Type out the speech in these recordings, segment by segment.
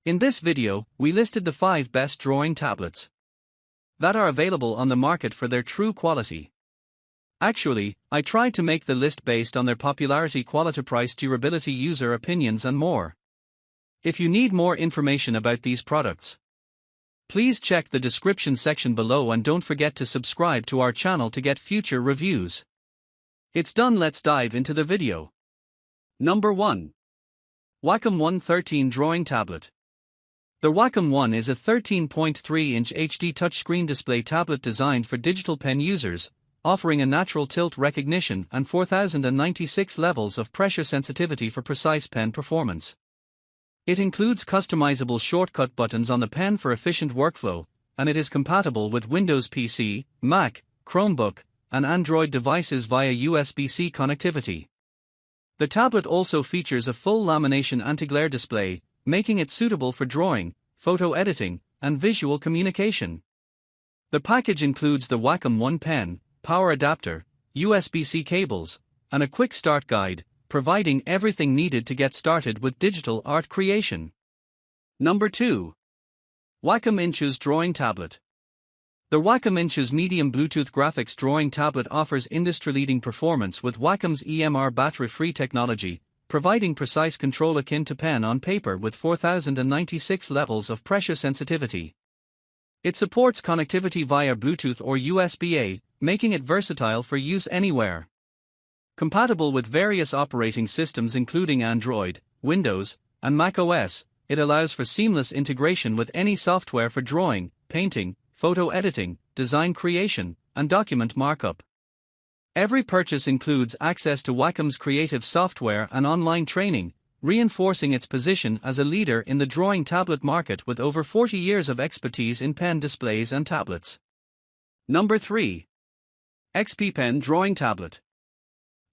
In this video, we listed the 5 best drawing tablets that are available on the market for their true quality. Actually, I tried to make the list based on their popularity, quality, price, durability, user opinions, and more. If you need more information about these products, please check the description section below and don't forget to subscribe to our channel to get future reviews. It's done, let's dive into the video. Number 1. Wacom One 13 Drawing Tablet. The Wacom One is a 13.3-inch HD touchscreen display tablet designed for digital pen users, offering a natural tilt recognition and 4096 levels of pressure sensitivity for precise pen performance. It includes customizable shortcut buttons on the pen for efficient workflow, and it is compatible with Windows PC, Mac, Chromebook, and Android devices via USB-C connectivity. The tablet also features a full lamination anti-glare display, making it suitable for drawing, photo editing, and visual communication. The package includes the Wacom One pen, power adapter, USB-C cables, and a quick start guide, providing everything needed to get started with digital art creation. Number 2. Wacom Intuos Drawing Tablet. The Wacom Intuos medium Bluetooth graphics drawing tablet offers industry-leading performance with Wacom's EMR battery-free technology, providing precise control akin to pen on paper with 4096 levels of pressure sensitivity. It supports connectivity via Bluetooth or USB-A, making it versatile for use anywhere. Compatible with various operating systems including Android, Windows, and Mac OS, it allows for seamless integration with any software for drawing, painting, photo editing, design creation, and document markup. Every purchase includes access to Wacom's creative software and online training, reinforcing its position as a leader in the drawing tablet market with over 40 years of expertise in pen displays and tablets. Number 3. XPPen Drawing Tablet.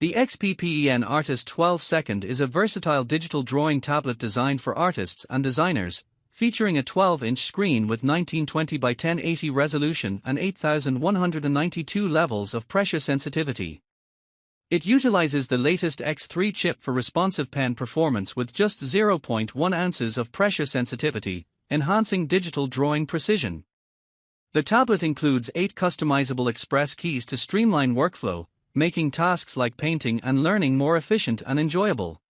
The XPPen Artist 12 Second is a versatile digital drawing tablet designed for artists and designers, featuring a 12-inch screen with 1920 by 1080 resolution and 8192 levels of pressure sensitivity. It utilizes the latest X3 chip for responsive pen performance with just 0.1 ounces of pressure sensitivity, enhancing digital drawing precision. The tablet includes 8 customizable express keys to streamline workflow, making tasks like painting and learning more efficient and enjoyable.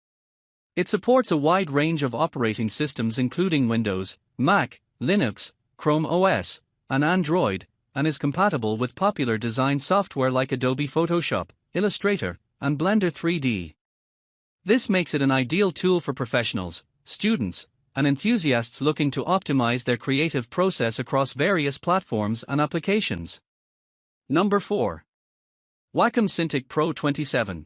It supports a wide range of operating systems including Windows, Mac, Linux, Chrome OS, and Android, and is compatible with popular design software like Adobe Photoshop, Illustrator, and Blender 3D. This makes it an ideal tool for professionals, students, and enthusiasts looking to optimize their creative process across various platforms and applications. Number 4. Wacom Cintiq Pro 27.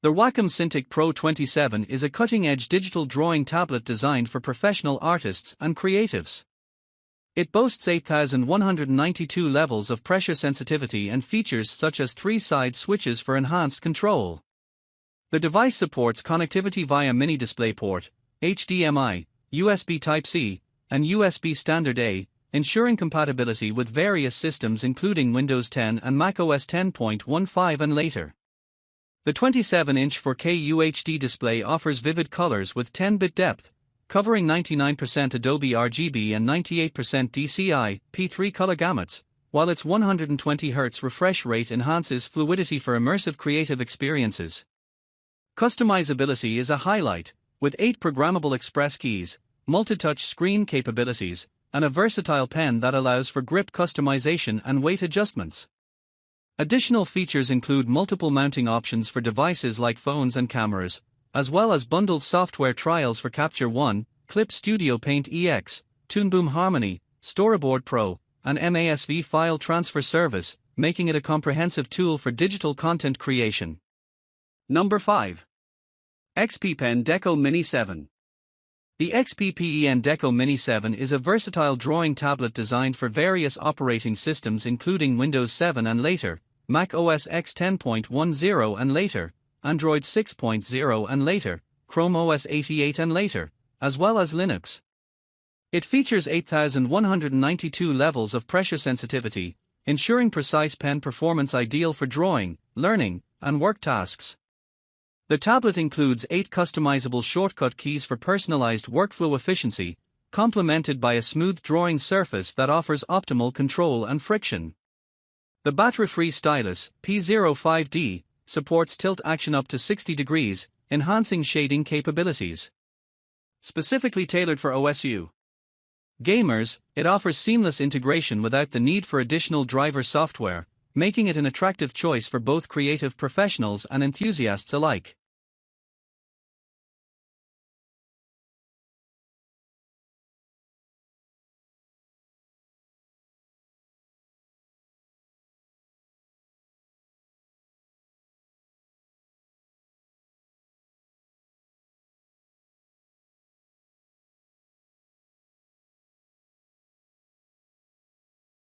The Wacom Cintiq Pro 27 is a cutting-edge digital drawing tablet designed for professional artists and creatives. It boasts 8192 levels of pressure sensitivity and features such as 3-side switches for enhanced control. The device supports connectivity via mini DisplayPort, HDMI, USB Type-C, and USB Standard A, ensuring compatibility with various systems including Windows 10 and Mac OS 10.15 and later. The 27-inch 4K UHD display offers vivid colors with 10-bit depth, covering 99% Adobe RGB and 98% DCI P3 color gamuts, while its 120 Hz refresh rate enhances fluidity for immersive creative experiences. Customizability is a highlight, with 8 programmable express keys, multi-touch screen capabilities, and a versatile pen that allows for grip customization and weight adjustments. Additional features include multiple mounting options for devices like phones and cameras, as well as bundled software trials for Capture One, Clip Studio Paint EX, Toon Boom Harmony, Storyboard Pro, and MASV file transfer service, making it a comprehensive tool for digital content creation. Number 5. XPPen Deco Mini 7. The XPPen Deco Mini 7 is a versatile drawing tablet designed for various operating systems including Windows 7 and later, Mac OS X 10.10 and later, Android 6.0 and later, Chrome OS 88 and later, as well as Linux. It features 8192 levels of pressure sensitivity, ensuring precise pen performance ideal for drawing, learning, and work tasks. The tablet includes 8 customizable shortcut keys for personalized workflow efficiency, complemented by a smooth drawing surface that offers optimal control and friction. The battery-free stylus, P05D, supports tilt action up to 60 degrees, enhancing shading capabilities. Specifically tailored for OSU gamers, it offers seamless integration without the need for additional driver software, making it an attractive choice for both creative professionals and enthusiasts alike.